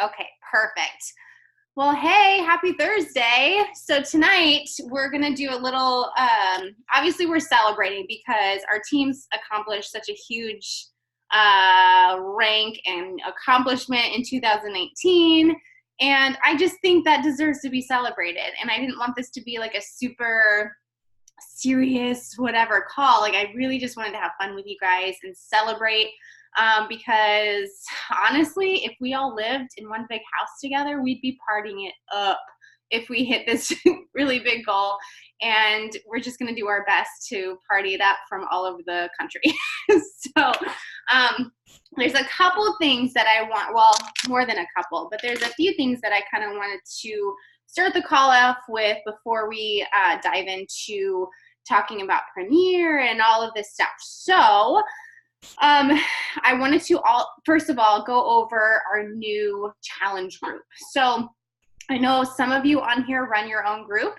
Okay, perfect. Well, hey, happy Thursday. So tonight we're going to do a little, obviously we're celebrating because our team's accomplished such a huge rank and accomplishment in 2019. And I just think that deserves to be celebrated. And I didn't want this to be like a super serious whatever call. Like I really just wanted to have fun with you guys and celebrate, because honestly, if we all lived in one big house together, we'd be partying it up if we hit this really big goal. And we're just going to do our best to party it up from all over the country. So um, there's a couple things that I want, well, more than a couple, but there's a few things that I kind of wanted to start the call off with before we dive into talking about Premier and all of this stuff. So I wanted to first of all go over our new challenge group. So I know some of you on here run your own group.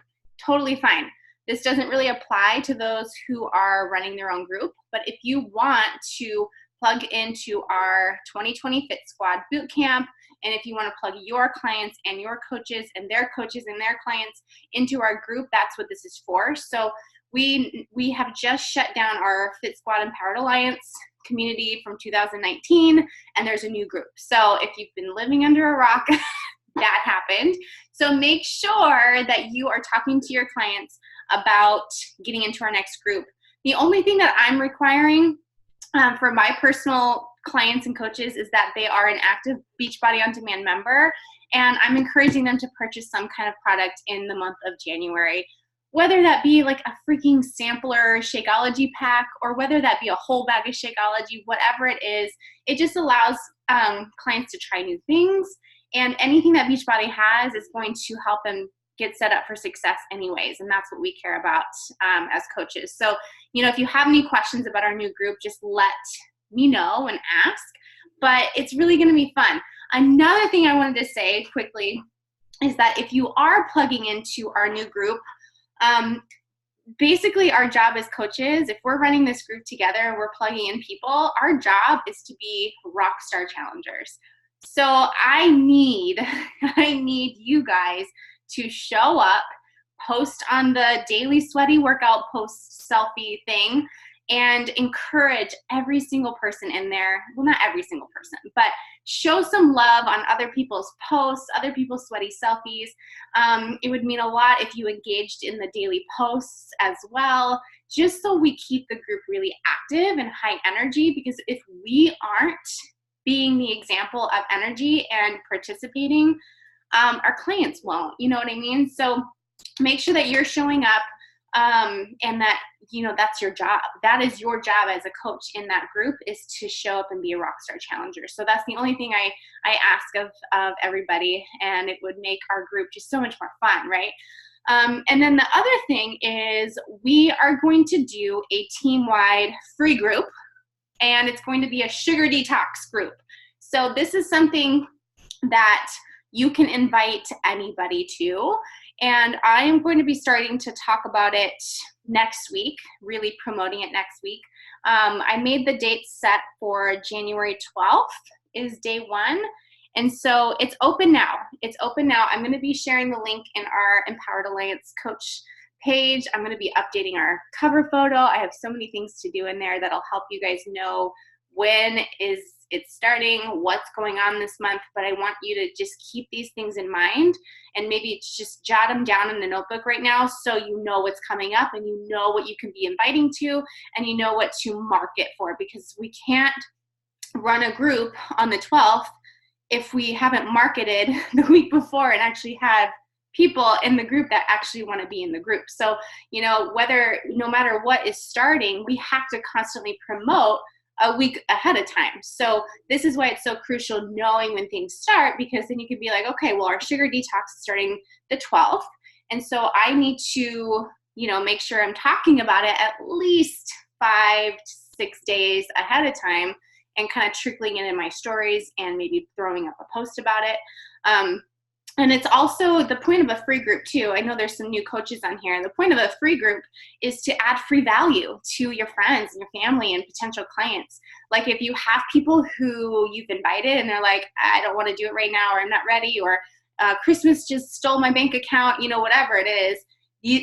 Totally fine. This doesn't really apply to those who are running their own group, but if you want to plug into our 2020 Fit Squad Bootcamp, and if you want to plug your clients and your coaches and their clients into our group, that's what this is for. So we have just shut down our Fit Squad Empowered Alliance community from 2019, and there's a new group. So if you've been living under a rock, that happened. So make sure that you are talking to your clients about getting into our next group. The only thing that I'm requiring for my personal clients and coaches is that they are an active Beachbody On Demand member, and I'm encouraging them to purchase some kind of product in the month of January, whether that be like a freaking sampler Shakeology pack or whether that be a whole bag of Shakeology, whatever it is. It just allows clients to try new things, and anything that Beachbody has is going to help them get set up for success anyways, and that's what we care about as coaches. So, if you have any questions about our new group, just let me know and ask, but it's really going to be fun. Another thing I wanted to say quickly is that if you are plugging into our new group, basically our job as coaches, if we're running this group together and we're plugging in people, our job is to be rock star challengers. So I need you guys to show up, post on the daily sweaty workout post selfie thing, and encourage every single person in there. Well, not every single person, but show some love on other people's posts, other people's sweaty selfies. It would mean a lot if you engaged in the daily posts as well, just so we keep the group really active and high energy, because if we aren't being the example of energy and participating, our clients won't, you know what I mean? So make sure that you're showing up, and that, that's your job. That is your job as a coach in that group, is to show up and be a rockstar challenger. So that's the only thing I ask of everybody, and it would make our group just so much more fun, right? And then the other thing is we are going to do a team-wide free group, and it's going to be a sugar detox group. So this is something that you can invite anybody to, and I am going to be starting to talk about it next week, really promoting it next week. I made the date set for January 12th is day one, and so it's open now. I'm going to be sharing the link in our Empowered Alliance coach page. I'm going to be updating our cover photo. I have so many things to do in there that'll help you guys know when is it's starting, what's going on this month, but I want you to just keep these things in mind, and maybe just jot them down in the notebook right now so you know what's coming up, and you know what you can be inviting to, and you know what to market for, because we can't run a group on the 12th if we haven't marketed the week before and actually have people in the group that actually want to be in the group. So, no matter what is starting, we have to constantly promote a week ahead of time. So this is why it's so crucial knowing when things start, because then you could be like, okay, well, our sugar detox is starting the 12th. And so I need to, make sure I'm talking about it at least 5 to 6 days ahead of time, and kind of trickling it in my stories and maybe throwing up a post about it. And it's also the point of a free group too. I know there's some new coaches on here. The point of a free group is to add free value to your friends and your family and potential clients. Like if you have people who you've invited and they're like, I don't want to do it right now, or I'm not ready, or Christmas just stole my bank account, whatever it is,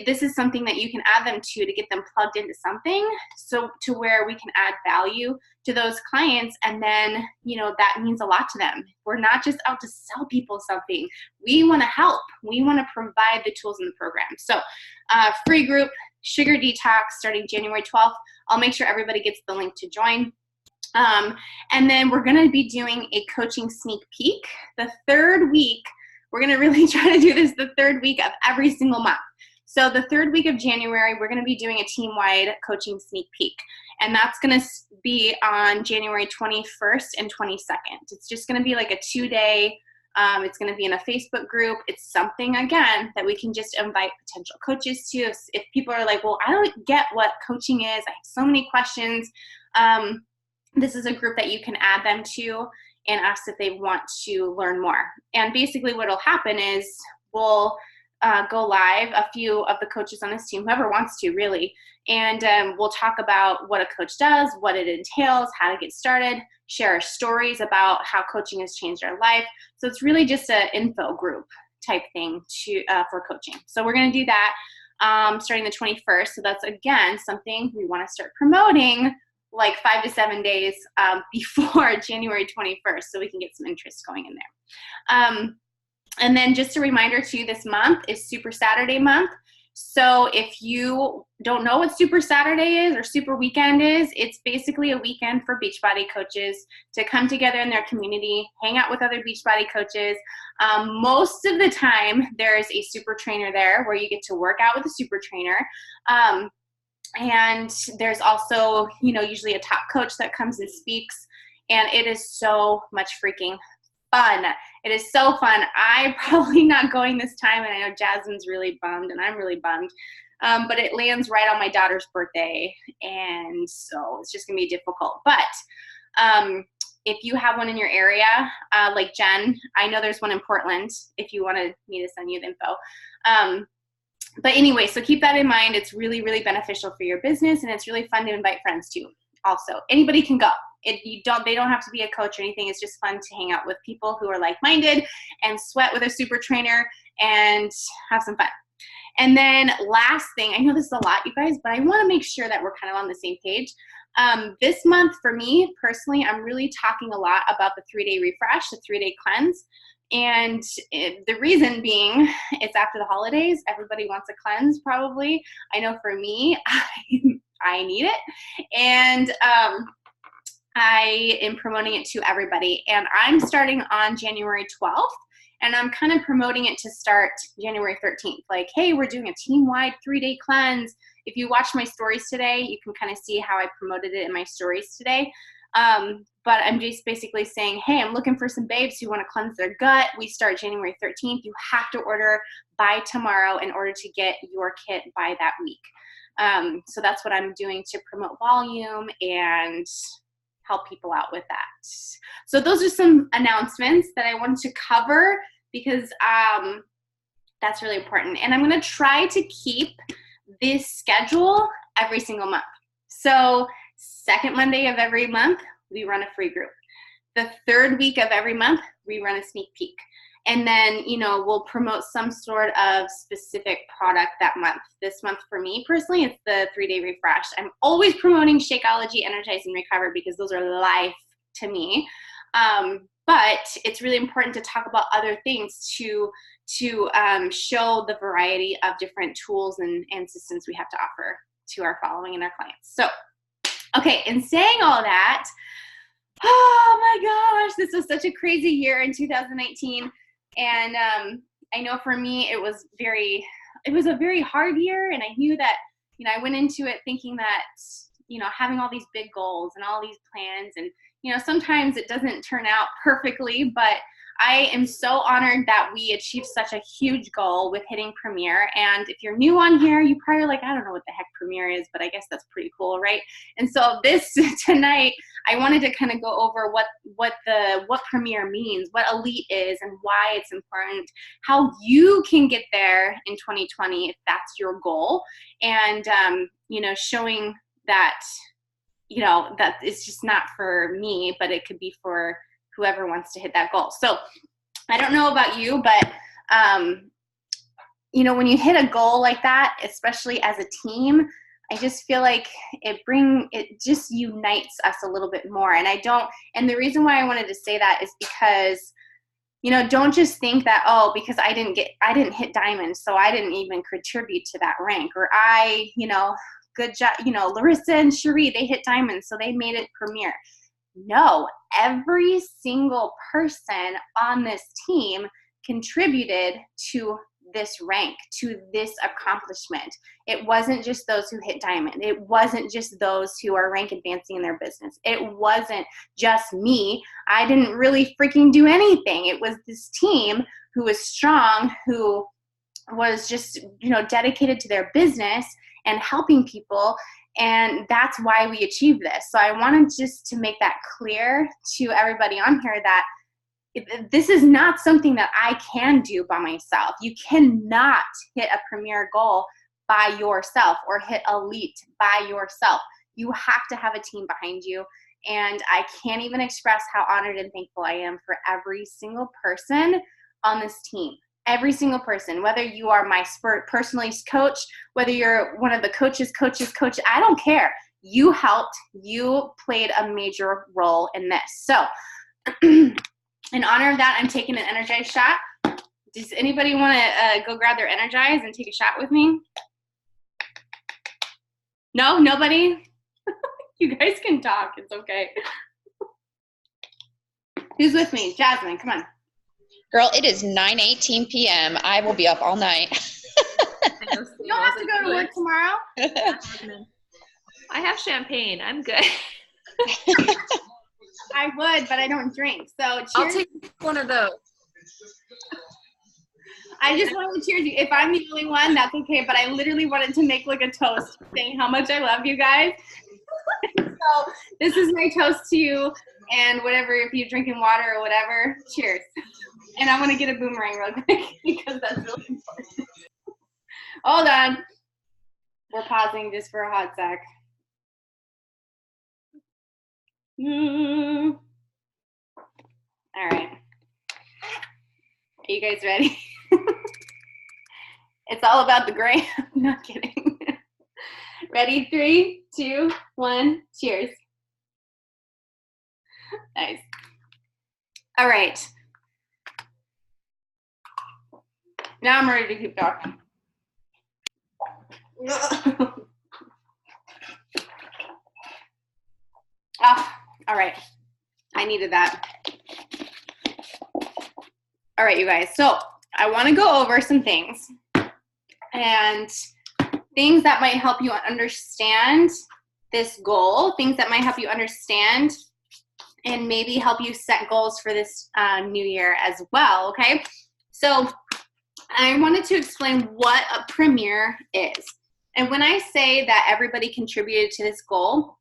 this is something that you can add them to get them plugged into something, so to where we can add value to those clients. And then, that means a lot to them. We're not just out to sell people something. We want to help. We want to provide the tools in the program. So free group, Sugar Detox, starting January 12th. I'll make sure everybody gets the link to join. And then we're going to be doing a coaching sneak peek. The third week, we're going to really try to do this the third week of every single month. So the third week of January, we're going to be doing a team-wide coaching sneak peek. And that's going to be on January 21st and 22nd. It's just going to be like a 2-day, it's going to be in a Facebook group. It's something, again, that we can just invite potential coaches to. If people are like, well, I don't get what coaching is, I have so many questions, this is a group that you can add them to and ask if they want to learn more. And basically what will happen is we'll go live, a few of the coaches on this team, whoever wants to really, and we'll talk about what a coach does, what it entails, how to get started, share our stories about how coaching has changed our life. So it's really just an info group type thing for coaching. So we're going to do that starting the 21st. So that's, again, something we want to start promoting like 5 to 7 days before January 21st, so we can get some interest going in there. And then just a reminder too, this month is Super Saturday month. So if you don't know what Super Saturday is or Super Weekend is, it's basically a weekend for Beachbody coaches to come together in their community, hang out with other Beachbody coaches. Most of the time, there's a super trainer there where you get to work out with a super trainer. And there's also, usually a top coach that comes and speaks. And it is so much freaking fun. It is so fun. I'm probably not going this time, and I know Jasmine's really bummed, and I'm really bummed. But it lands right on my daughter's birthday, and so it's just going to be difficult. But if you have one in your area, like Jen, I know there's one in Portland, if you wanted me to send you the info. But anyway, so keep that in mind. It's really, really beneficial for your business, and it's really fun to invite friends to also. Anybody can go. They don't have to be a coach or anything. It's just fun to hang out with people who are like-minded and sweat with a super trainer and have some fun. And then last thing, I know this is a lot, you guys, but I want to make sure that we're kind of on the same page. This month for me personally, I'm really talking a lot about the 3-day refresh, the 3-day cleanse. And the reason being, it's after the holidays. Everybody wants a cleanse probably. I know for me, I need it. And I am promoting it to everybody. And I'm starting on January 12th. And I'm kind of promoting it to start January 13th. Like, hey, we're doing a team-wide 3-day cleanse. If you watch my stories today, you can kind of see how I promoted it in my stories today. But I'm just basically saying, hey, I'm looking for some babes who want to cleanse their gut. We start January 13th. You have to order by tomorrow in order to get your kit by that week. So that's what I'm doing to promote volume and help people out with that. So those are some announcements that I wanted to cover because that's really important. And I'm going to try to keep this schedule every single month. So second Monday of every month, we run a free group. The third week of every month, we run a sneak peek. And then, we'll promote some sort of specific product that month. This month for me personally, it's the 3-day refresh. I'm always promoting Shakeology, Energize, and Recover because those are life to me. But it's really important to talk about other things to show the variety of different tools and systems we have to offer to our following and our clients. So, okay, in saying all that, oh my gosh, this was such a crazy year in 2019. And I know for me, it was a very hard year. And I knew that, I went into it thinking that, having all these big goals and all these plans and, sometimes it doesn't turn out perfectly, but I am so honored that we achieved such a huge goal with hitting Premier. And if you're new on here, you probably like, I don't know what the heck Premier is, but I guess that's pretty cool, right? And so tonight, I wanted to kind of go over what Premier means, what elite is, and why it's important, how you can get there in 2020 if that's your goal, and showing that that it's just not for me, but it could be for whoever wants to hit that goal. So I don't know about you, but when you hit a goal like that, especially as a team, I just feel like it just unites us a little bit more. And the reason why I wanted to say that is because, don't just think that, oh, because I didn't hit diamond, so I didn't even contribute to that rank, or good job, Larissa and Cherie, they hit diamond, so they made it Premier. No, every single person on this team contributed to this rank, to this accomplishment. It wasn't just those who hit diamond. It wasn't just those who are rank advancing in their business. It wasn't just me. I didn't really freaking do anything. It was this team who was strong, who was just, dedicated to their business and helping people. And that's why we achieved this. So I wanted just to make that clear to everybody on here that this is not something that I can do by myself. You cannot hit a Premier goal by yourself or hit elite by yourself. You have to have a team behind you. And I can't even express how honored and thankful I am for every single person on this team. Every single person, whether you are my personal coach, whether you're one of the coaches, I don't care. You helped. You played a major role in this. So in honor of that, I'm taking an Energize shot. Does anybody want to go grab their Energize and take a shot with me? No? Nobody? You guys can talk. It's okay. Who's with me? Jasmine, come on. Girl, it is 9:18 p.m. I will be up all night. You don't have to go to work tomorrow. I have champagne. I'm good. I would, but I don't drink. So cheers. I'll take one of those. I just wanted to cheers you. If I'm the only one, that's okay. But I literally wanted to make like a toast saying how much I love you guys. So this is my toast to you. And whatever, if you're drinking water or whatever, cheers. And I want to get a boomerang real quick because that's really important. Hold on. We're pausing just for a hot sec. All right. Are you guys ready? It's all about the gray. I'm not kidding. Ready? 3, 2, 1. Cheers. Nice. All right. Now I'm ready to keep talking. All right. I needed that. All right, you guys. So I want to go over some things and things that might help you understand this goal, things that might help you understand and maybe help you set goals for this new year as well, okay? So I wanted to explain what a Premier is. And when I say that everybody contributed to this goal,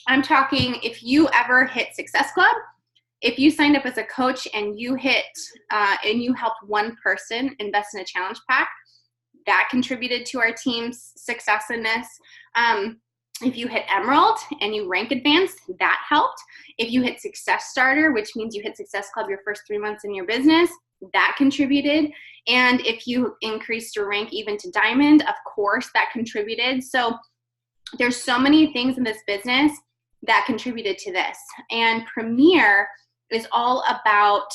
I'm talking if you ever hit Success Club, if you signed up as a coach and you helped one person invest in a challenge pack, that contributed to our team's success in this. If you hit Emerald and you rank advanced, that helped. If you hit Success Starter, which means you hit Success Club your first 3 months in your business, that contributed. And if you increased your rank even to Diamond, of course, that contributed. So there's so many things in this business that contributed to this. And Premier is all about,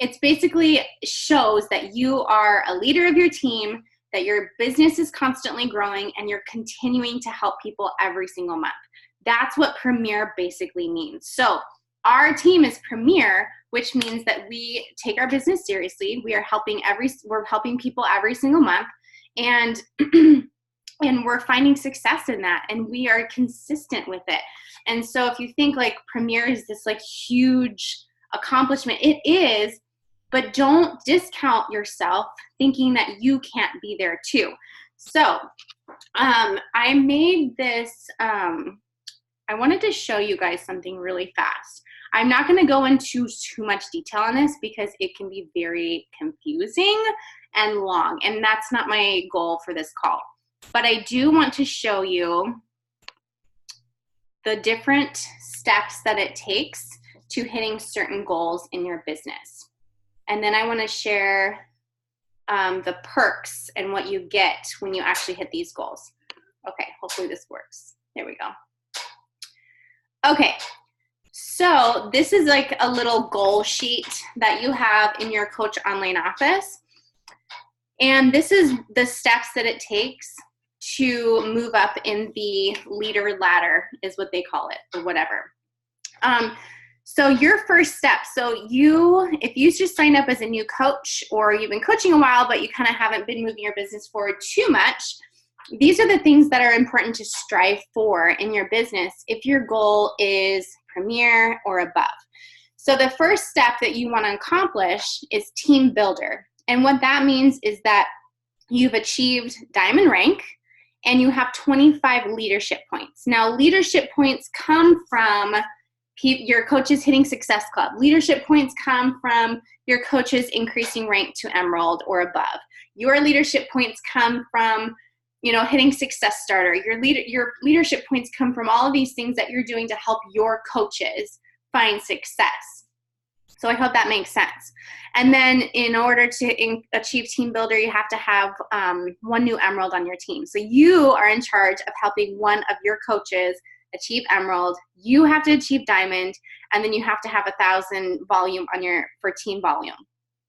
it's basically shows that you are a leader of your team, that your business is constantly growing, and you're continuing to help people every single month. That's what Premier basically means. So our team is Premier, which means that we take our business seriously. We're helping people every single month, and and we're finding success in that, and we are consistent with it. And so if you think like Premier is this like huge accomplishment. It is, but don't discount yourself thinking that you can't be there too. So I made this, I wanted to show you guys something really fast. I'm not going to go into too much detail on this because it can be very confusing and long, and that's not my goal for this call. But I do want to show you the different steps that it takes to hitting certain goals in your business. And then I want to share the perks and what you get when you actually hit these goals. Okay, hopefully this works. There we go. Okay, so this is like a little goal sheet that you have in your Coach Online office. And this is the steps that it takes to move up in the leader ladder, is what they call it, or whatever. So your first step, if you just signed up as a new coach, or you've been coaching a while, but you kind of haven't been moving your business forward too much, these are the things that are important to strive for in your business if your goal is Premier or above. So the first step that you want to accomplish is team builder. And what that means is that you've achieved diamond rank and you have 25 leadership points. Now, leadership points come from your coaches hitting Success Club. Leadership points come from your coaches increasing rank to Emerald or above. Your leadership points come from, hitting Success Starter. Your leadership points come from all of these things that you're doing to help your coaches find success. So I hope that makes sense. And then in order to achieve team builder, you have to have one new Emerald on your team. So you are in charge of helping one of your coaches achieve Emerald. You have to achieve Diamond, and then you have to have 1,000 volume for team volume.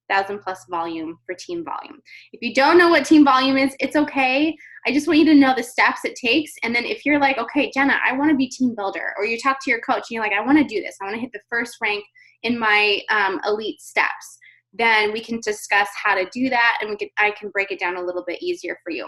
1,000 plus volume for team volume. If you don't know what team volume is, it's okay. I just want you to know the steps it takes. And then if you're like, okay, Jenna, I want to be team builder, or you talk to your coach and you're like, I want to do this. I want to hit the first rank in my elite steps. Then we can discuss how to do that, and I can break it down a little bit easier for you.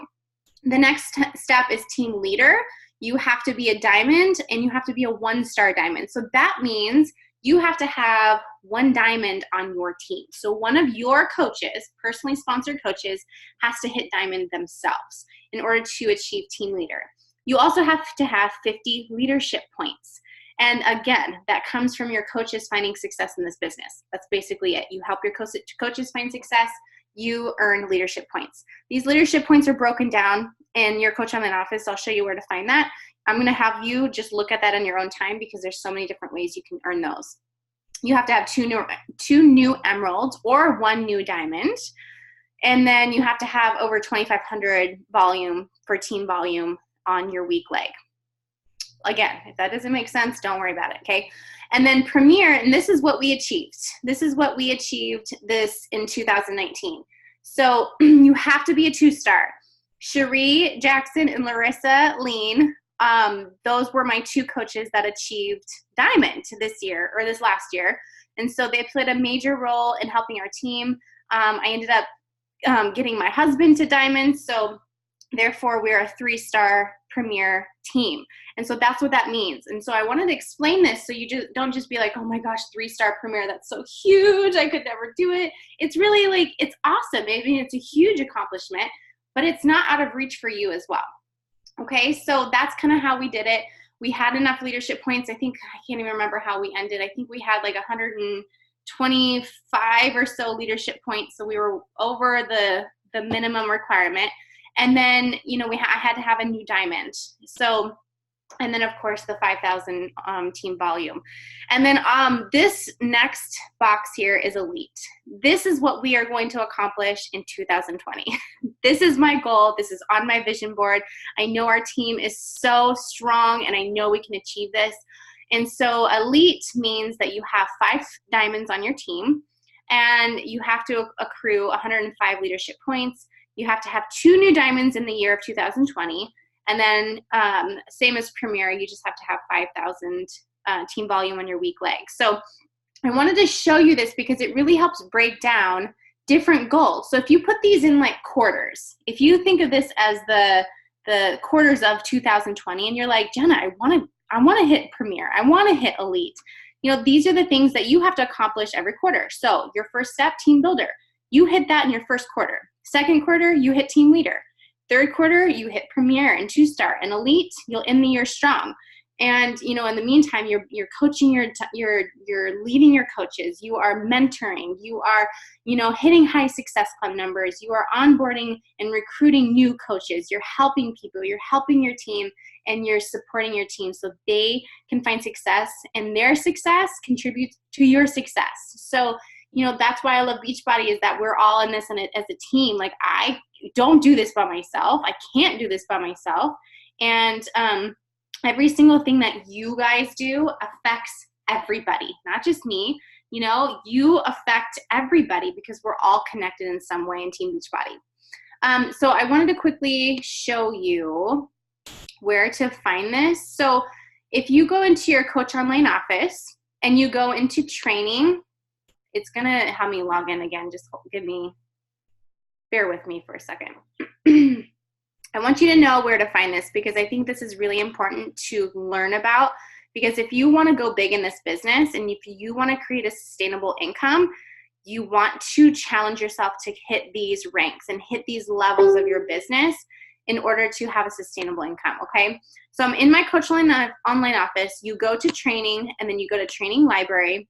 The next step is team leader. You have to be a diamond, and you have to be a 1-star diamond. So that means you have to have 1 diamond on your team. So one of your coaches, personally sponsored coaches, has to hit diamond themselves in order to achieve team leader. You also have to have 50 leadership points. And again, that comes from your coaches finding success in this business. That's basically it. You help your coaches find success, you earn leadership points. These leadership points are broken down in your Coach Online office. I'll show you where to find that. I'm going to have you just look at that in your own time because there's so many different ways you can earn those. You have to have two new emeralds or 1 new diamond. And then you have to have over 2,500 volume for team volume on your weak leg. Again, if that doesn't make sense, don't worry about it, okay? And then Premier, and this is what we achieved. This in 2019. So you have to be a 2-star. Cherie Jackson and Larissa Lean, those were my 2 coaches that achieved Diamond this last year. And so they played a major role in helping our team. I ended up getting my husband to Diamond. So therefore, we're a 3-star Premier team. And so that's what that means. And so I wanted to explain this so you don't just be like, oh my gosh, 3-star Premier, that's so huge, I could never do it. It's really it's awesome. Maybe it's a huge accomplishment, but it's not out of reach for you as well. Okay, so that's kind of how we did it. We had enough leadership points. I can't even remember how we ended. I think we had 125 or so leadership points. So we were over the minimum requirement. And then, I had to have a new diamond. So, and then of course the 5,000 team volume. And then this next box here is elite. This is what we are going to accomplish in 2020. This is my goal. This is on my vision board. I know our team is so strong and I know we can achieve this. And so elite means that you have 5 diamonds on your team and you have to accrue 105 leadership points. You have to have 2 new diamonds in the year of 2020. And then same as Premier, you just have to have 5,000 team volume on your weak leg. So I wanted to show you this because it really helps break down different goals. So if you put these in quarters, if you think of this as the quarters of 2020 and you're like, Jenna, I want to hit Premier. I want to hit Elite. these are the things that you have to accomplish every quarter. So your first step, team builder. You hit that in your first quarter. Second quarter, you hit team leader. Third quarter, you hit premier and 2-star and elite. You'll end the year strong. And, in the meantime, you're coaching you're leading your coaches. You are mentoring. You are, hitting high success club numbers. You are onboarding and recruiting new coaches. You're helping people. You're helping your team, and you're supporting your team so they can find success, and their success contributes to your success. So, that's why I love Beachbody, is that we're all in this as a team. Like, I don't do this by myself. I can't do this by myself. And, every single thing that you guys do affects everybody, not just me. You affect everybody because we're all connected in some way in Team Beachbody. So I wanted to quickly show you where to find this. So if you go into your Coach Online office and you go into training, it's going to have me log in again. Just bear with me for a second. I want you to know where to find this, because I think this is really important to learn about, because if you want to go big in this business and if you want to create a sustainable income, you want to challenge yourself to hit these ranks and hit these levels of your business in order to have a sustainable income, okay? So I'm in my Coach Online office. You go to training, and then you go to training library,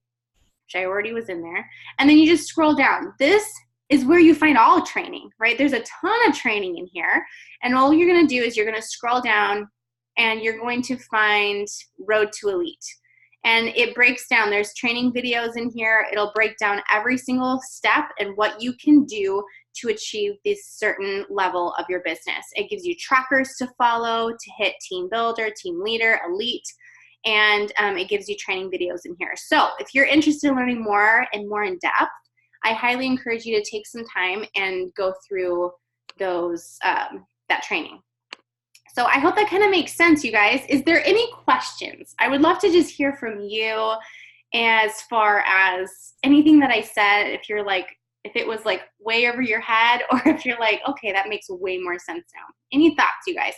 which I already was in there, and then you just scroll down. This is where you find all training, right? There's a ton of training in here. And all you're going to do is you're going to scroll down and you're going to find Road to Elite. And it breaks down. There's training videos in here. It'll break down every single step and what you can do to achieve this certain level of your business. It gives you trackers to follow to hit team builder, team leader, elite, and it gives you training videos in here. So if you're interested in learning more and more in depth, I highly encourage you to take some time and go through those that training. So I hope that kind of makes sense, you guys. Is there any questions? I would love to just hear from you as far as anything that I said. If it was like way over your head, or if you're like, okay, that makes way more sense now. Any thoughts, you guys?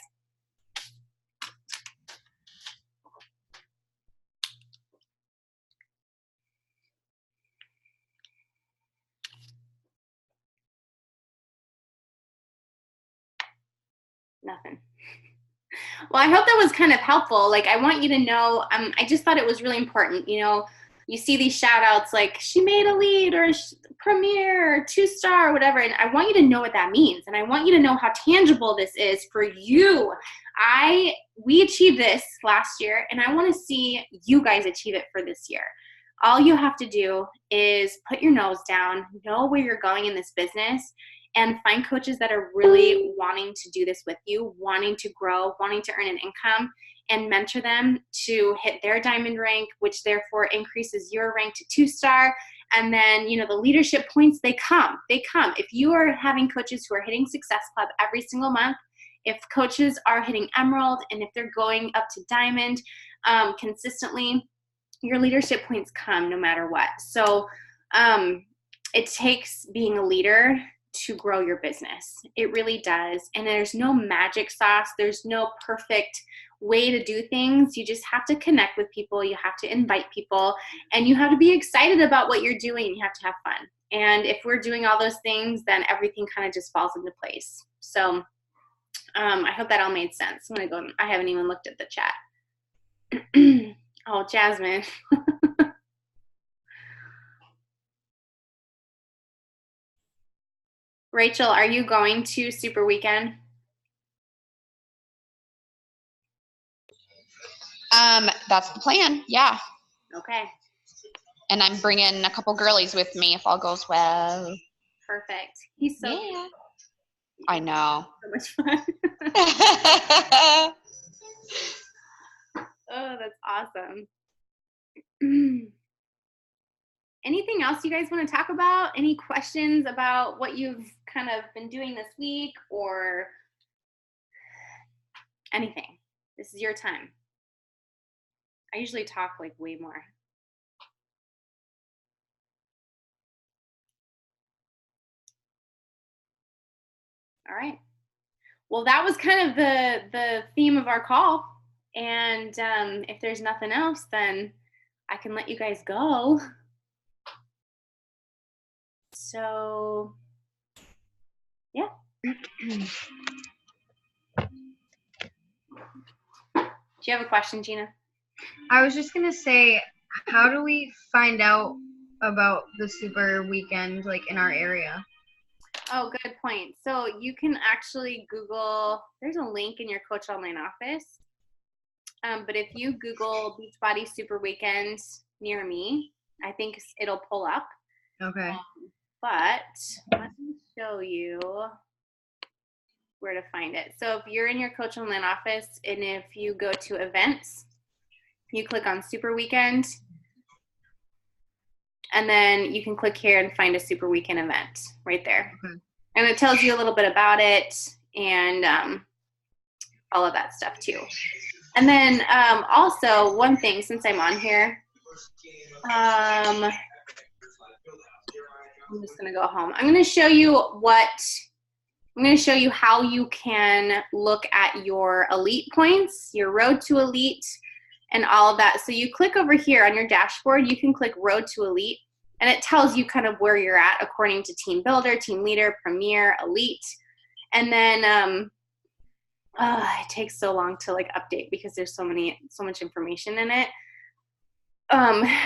Nothing. Well, I hope that was kind of helpful. Like, I want you to know, I just thought it was really important. You see these shout outs like she made elite or premier or 2-star or whatever. And I want you to know what that means. And I want you to know how tangible this is for you. We achieved this last year, and I want to see you guys achieve it for this year. All you have to do is put your nose down, know where you're going in this business, and find coaches that are really wanting to do this with you, wanting to grow, wanting to earn an income, and mentor them to hit their diamond rank, which therefore increases your rank to 2-star. And then, the leadership points, they come. If you are having coaches who are hitting Success Club every single month, if coaches are hitting Emerald, and if they're going up to Diamond consistently, your leadership points come no matter what. So it takes being a leader to grow your business. It really does. And there's no magic sauce. There's no perfect way to do things. You just have to connect with people. You have to invite people, and you have to be excited about what you're doing. You have to have fun. And if we're doing all those things, then everything kind of just falls into place. So I hope that all made sense. I'm going to go. I haven't even looked at the chat. Oh, Jasmine. Rachel, are you going to Super Weekend? That's the plan. Yeah. Okay. And I'm bringing a couple girlies with me if all goes well. Perfect. He's so yeah. I know. So much fun. Oh, that's awesome. Anything else you guys want to talk about? Any questions about what you've kind of been doing this week, or anything? This is your time. I usually talk like way more. All right. Well, that was kind of the theme of our call. And if there's nothing else, then I can let you guys go. So, yeah. Do you have a question, Gina? I was just going to say, how do we find out about the super weekend, like, in our area? Oh, good point. So you can actually Google, there's a link in your Coach Online office. But if you Google Beachbody Super Weekend near me, I think it'll pull up. Okay. But let me show you where to find it. So if you're in your Coach Online office and if you go to events, you click on Super Weekend, and then you can click here and find a Super Weekend event right there. Okay. And it tells you a little bit about it and all of that stuff too. And then also one thing, since I'm on here, I'm just gonna go home. I'm gonna show you how you can look at your elite points, your road to elite, and all of that. So you click over here on your dashboard, you can click road to elite, and it tells you kind of where you're at according to team builder, team leader, premier, elite. And then it takes so long to like update because there's so much information in it.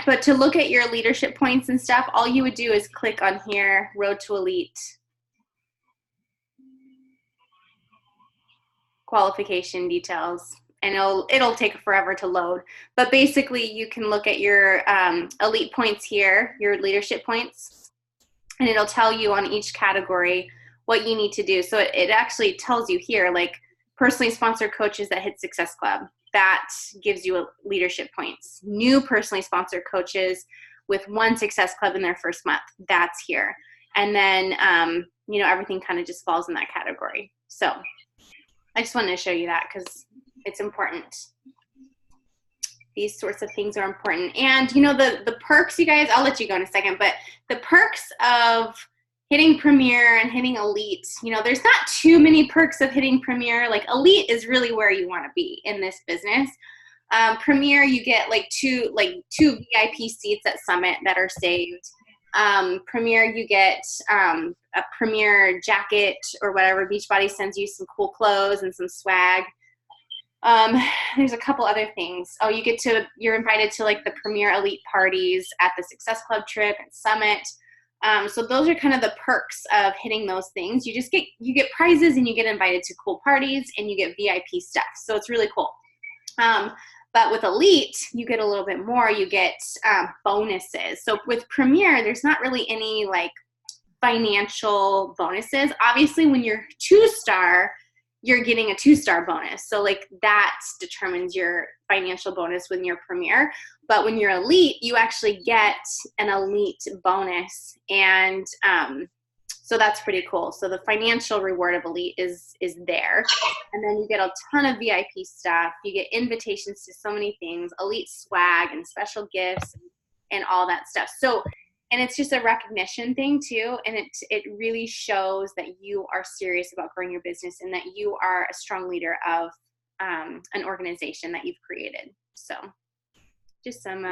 But to look at your leadership points and stuff, all you would do is click on here, road to elite, qualification details, and it'll take forever to load. But basically you can look at your elite points here, your leadership points, and it'll tell you on each category what you need to do. So it actually tells you here, like personally sponsored coaches that hit Success Club, that gives you leadership points. New personally sponsored coaches with 1 Success Club in their first month, that's here. And then, everything kind of just falls in that category. So I just wanted to show you that because it's important. These sorts of things are important. And, the perks, you guys, I'll let you go in a second, but the perks of hitting Premier and hitting Elite, there's not too many perks of hitting Premier. Like Elite is really where you want to be in this business. Premier, you get like two VIP seats at Summit that are saved. Premier, you get a Premier jacket or whatever. Beachbody sends you some cool clothes and some swag. There's a couple other things. Oh, you're invited to like the Premier Elite parties at the Success Club trip and Summit. So those are kind of the perks of hitting those things. You get prizes and you get invited to cool parties and you get VIP stuff. So it's really cool. But with Elite, you get a little bit more. You get bonuses. So with Premier, there's not really any like financial bonuses. Obviously, when you're 2-star, you're getting a 2-star bonus. So like that determines your financial bonus when you're Premier. But when you're Elite, you actually get an Elite bonus. And so that's pretty cool. So the financial reward of Elite is there. And then you get a ton of VIP stuff. You get invitations to so many things, Elite swag and special gifts and all that stuff. So, and it's just a recognition thing too. And it really shows that you are serious about growing your business and that you are a strong leader of an organization that you've created. So just some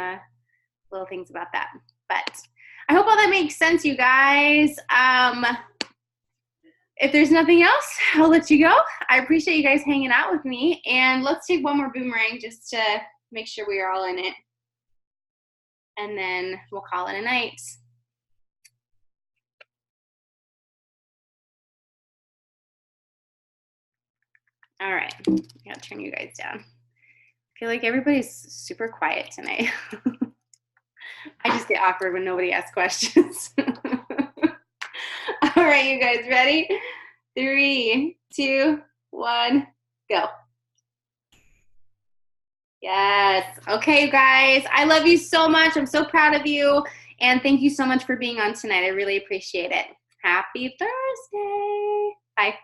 little things about that. But I hope all that makes sense, you guys. If there's nothing else, I'll let you go. I appreciate you guys hanging out with me. And let's take one more boomerang just to make sure we are all in it. And then we'll call it a night. All right, I gotta turn you guys down. I feel like everybody's super quiet tonight. I just get awkward when nobody asks questions. All right, you guys ready? 3, 2, 1, go. Yes. Okay, you guys. I love you so much. I'm so proud of you. And thank you so much for being on tonight. I really appreciate it. Happy Thursday. Bye.